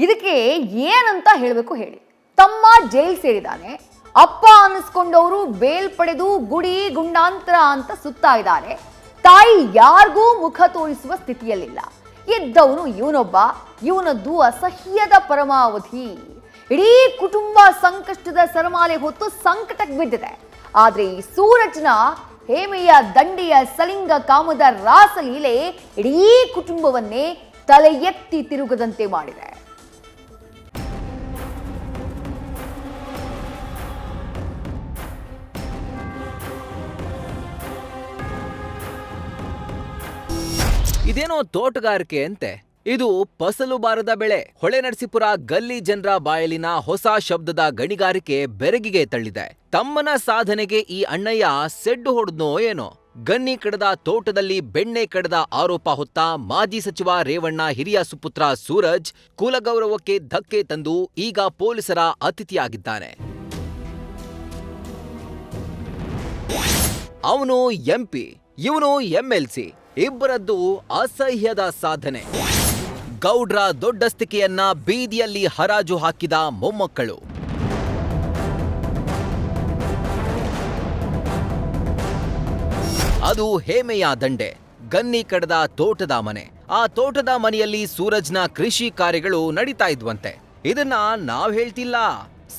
ಇದಕ್ಕೆ ಏನಂತ ಹೇಳಬೇಕು ಹೇಳಿ. ತಮ್ಮ ಜೈಲ್ ಸೇರಿದಾನೆ, ಅಪ್ಪ ಅನ್ನಿಸ್ಕೊಂಡವರು ಬೇಲ್ ಪಡೆದು ಗುಡಿ ಗುಂಡಾಂತರ ಅಂತ ಸುತ್ತಾ ಇದ್ದಾರೆ. ತಾಯಿ ಯಾರಿಗೂ ಮುಖ ತೋರಿಸುವ ಸ್ಥಿತಿಯಲ್ಲಿಲ್ಲ. ಇದ್ದವನು ಇವನೊಬ್ಬ, ಇವನದ್ದು ಅಸಹ್ಯದ ಪರಮಾವಧಿ. ಇಡೀ ಕುಟುಂಬ ಸಂಕಷ್ಟದ ಸರಮಾಲೆ ಹೊತ್ತು ಸಂಕಟಕ್ಕೆ ಬಿದ್ದಿದೆ. ಆದ್ರೆ ಈ ಸೂರಜ್ನ ಹೇಮೆಯ ದಂಡೆಯ ಸಲಿಂಗ ಕಾಮದ ರಾಸಲೀಲೆ ಇಡೀ ಕುಟುಂಬವನ್ನೇ ತಲೆ ಎತ್ತಿ ತಿರುಗದಂತೆ ಮಾಡಿದೆ. ಇದೇನೋ ತೋಟಗಾರಿಕೆ ಅಂತೆ. ಇದು ಫಸಲು ಬಾರದ ಬೆಳೆ. ಹೊಳೆನರಸೀಪುರ ಗಲ್ಲಿ ಜನರ ಬಾಯಲಿನ ಹೊಸ ಶಬ್ದದ ಗಣಿಗಾರಿಕೆ ಬೆರಗಿಗೆ ತಳ್ಳಿದೆ. ತಮ್ಮನ ಸಾಧನೆಗೆ ಈ ಅಣ್ಣಯ್ಯ ಸೆಡ್ಡು ಹೊಡೆದ್ನೋ ಏನೋ. ಗನ್ನಿ ಕಡದ ತೋಟದಲ್ಲಿ ಬೆಣ್ಣೆ ಕಡದ ಆರೋಪ ಹೊತ್ತ ಮಾಜಿ ಸಚಿವ ರೇವಣ್ಣ ಹಿರಿಯ ಸುಪುತ್ರ ಸೂರಜ್ ಕುಲಗೌರವಕ್ಕೆ ಧಕ್ಕೆ ತಂದು ಈಗ ಪೊಲೀಸರ ಅತಿಥಿಯಾಗಿದ್ದಾನೆ. ಅವನು ಎಂಪಿ, ಇವನು ಎಂಎಲ್ಸಿ, ಇಬ್ಬರದ್ದು ಅಸಹ್ಯದ ಸಾಧನೆ. ಗೌಡ್ರ ದೊಡ್ಡಸ್ತಿಕೆಯನ್ನ ಬೀದಿಯಲ್ಲಿ ಹರಾಜು ಹಾಕಿದ ಮೊಮ್ಮಕ್ಕಳು. ಅದು ಹೇಮೆಯ ದಂಡೆ, ಗನ್ನಿ ಕಡದ ತೋಟದ ಮನೆ. ಆ ತೋಟದ ಮನೆಯಲ್ಲಿ ಸೂರಜ್ನ ಕೃಷಿ ಕಾರ್ಯಗಳು ನಡೀತಾ ಇದ್ವಂತೆ. ಇದನ್ನ ನಾವ್ ಹೇಳ್ತಿಲ್ಲ.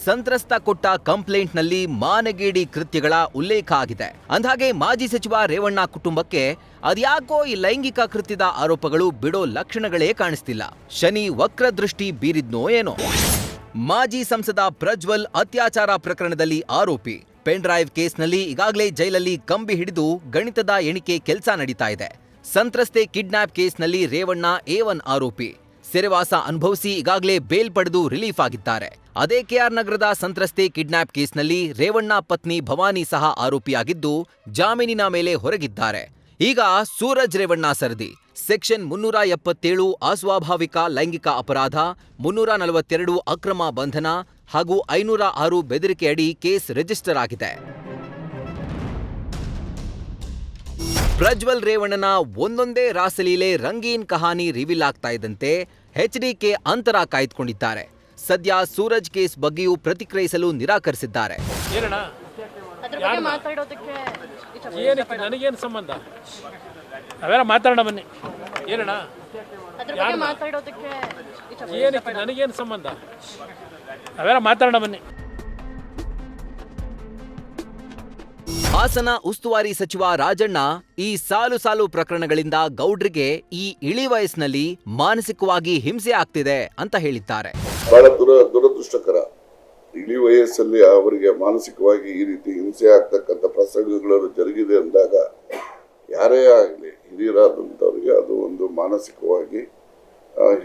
ಸಂತ್ರಸ್ತ ಕೊಟ್ಟ ಕಂಪ್ಲೇಂಟ್ನಲ್ಲಿ ಮಾನಗೇಡಿ ಕೃತ್ಯಗಳ ಉಲ್ಲೇಖ ಆಗಿದೆ. ಅಂದ್ಹಾಗೆ ಮಾಜಿ ಸಚಿವ ರೇವಣ್ಣ ಕುಟುಂಬಕ್ಕೆ ಅದ್ಯಾಕೋ ಈ ಲೈಂಗಿಕ ಕೃತ್ಯದ ಆರೋಪಗಳು ಬಿಡೋ ಲಕ್ಷಣಗಳೇ ಕಾಣಿಸ್ತಿಲ್ಲ. ಶನಿ ವಕ್ರದೃಷ್ಟಿ ಬೀರಿದ್ನೋ ಏನೋ. ಮಾಜಿ ಸಂಸದ ಪ್ರಜ್ವಲ್ ಅತ್ಯಾಚಾರ ಪ್ರಕರಣದಲ್ಲಿ ಆರೋಪಿ. ಪೆನ್ ಡ್ರೈವ್ ಕೇಸ್ನಲ್ಲಿ ಈಗಾಗಲೇ ಜೈಲಲ್ಲಿ ಕಂಬಿ ಹಿಡಿದು ಗಣಿತದ ಎಣಿಕೆ ಕೆಲಸ ನಡೀತಾ ಇದೆ. ಸಂತ್ರಸ್ತೆ ಕಿಡ್ನಾಪ್ ಕೇಸ್ನಲ್ಲಿ ರೇವಣ್ಣ A1 ಆರೋಪಿ. ಸೆರೆವಾಸ ಅನುಭವಿಸಿ ಈಗಾಗಲೇ ಬೇಲ್ ಪಡೆದು ರಿಲೀಫ್ ಆಗಿದ್ದಾರೆ. ಅದೇ KR ನಗರದ ಸಂತ್ರಸ್ತೆ ಕಿಡ್ನಾಪ್ ಕೇಸ್ನಲ್ಲಿ ರೇವಣ್ಣ ಪತ್ನಿ ಭವಾನಿ ಸಹ ಆರೋಪಿಯಾಗಿದ್ದು ಜಾಮೀನಿನ ಮೇಲೆ ಹೊರಗಿದ್ದಾರೆ. ಈಗ ಸೂರಜ್ ರೇವಣ್ಣ ಸರದಿ. ಸೆಕ್ಷನ್ 377 ಅಸ್ವಾಭಾವಿಕ ಲೈಂಗಿಕ ಅಪರಾಧ, 342 ಅಕ್ರಮ ಬಂಧನ ಹಾಗೂ 506 ಬೆದರಿಕೆ ಅಡಿ ಕೇಸ್ ರಿಜಿಸ್ಟರ್ ಆಗಿದೆ. ಪ್ರಜ್ವಲ್ ರೇವಣ್ಣನ ಒಂದೊಂದೇ ರಾಸಲೀಲೆ ರಂಗೀನ್ ಕಹಾನಿ ರಿವೀಲ್ ಆಗ್ತಾ ಇದ್ದಂತೆ HDK ಅಂತರ ಕಾಯ್ದುಕೊಂಡಿದ್ದಾರೆ. ಸದ್ಯ ಸೂರಜ್ ಕೇಸ್ ಬಗ್ಗೆಯೂ ಪ್ರತಿಕ್ರಿಯಿಸಲು ನಿರಾಕರಿಸಿದ್ದಾರೆ. ನನಗೇನು ಸಂಬಂಧ? ಅವೆಲ್ಲ ಮಾತಾಡೋಣ ಬನ್ನಿ. ಏನಣ್ಣ ಏನಕ್ಕೆ ನನಗೇನು ಸಂಬಂಧ? ಅವೆಲ್ಲ ಮಾತಾಡೋಣ ಬನ್ನಿ. ಹಾಸನ ಉಸ್ತುವಾರಿ ಸಚಿವ ರಾಜಣ್ಣ ಈ ಸಾಲು ಸಾಲು ಪ್ರಕರಣಗಳಿಂದ ಗೌಡ್ರಿಗೆ ಈ ಇಳಿ ವಯಸ್ಸಿನಲ್ಲಿ ಮಾನಸಿಕವಾಗಿ ಹಿಂಸೆ ಆಗ್ತಿದೆ ಅಂತ ಹೇಳಿದ್ದಾರೆ. ಬಹಳ ದುರದೃಷ್ಟಕರ. ಇಳಿ ವಯಸ್ಸಲ್ಲಿ ಅವರಿಗೆ ಮಾನಸಿಕವಾಗಿ ಈ ರೀತಿ ಹಿಂಸೆ ಆಗ್ತಕ್ಕಂಥ ಪ್ರಸಂಗಗಳು ಜರುಗಿದೆ ಅಂದಾಗ ಯಾರೇ ಆಗಲಿ ಹಿರಿಯರಾದಂಥವ್ರಿಗೆ ಅದು ಒಂದು ಮಾನಸಿಕವಾಗಿ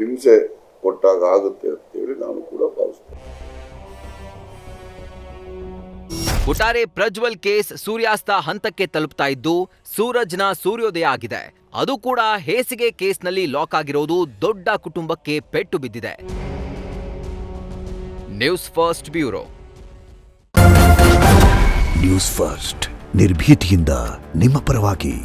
ಹಿಂಸೆ ಕೊಟ್ಟಾಗ ಆಗುತ್ತೆ ಅಂತೇಳಿ ನಾನು ಕೂಡ ಭಾವಿಸ್ತೇನೆ. ಒಟ್ಟಾರೆ ಪ್ರಜ್ವಲ್ ಕೇಸ್ ಸೂರ್ಯಾಸ್ತ ಹಂತಕ್ಕೆ ತಲುಪ್ತಾ ಇದ್ದು ಸೂರಜ್ನ ಸೂರ್ಯೋದಯ ಆಗಿದೆ. ಅದು ಕೂಡ ಹೇಸಿಗೆ ಕೇಸ್ನಲ್ಲಿ ಲಾಕ್ ಆಗಿರೋದು ದೊಡ್ಡ ಕುಟುಂಬಕ್ಕೆ ಪೆಟ್ಟು ಬಿದ್ದಿದೆ. News first bureau. News first ನಿರ್ಭೀತಿಯಿಂದ ನಿಮ್ಮ ಪರವಾಗಿ.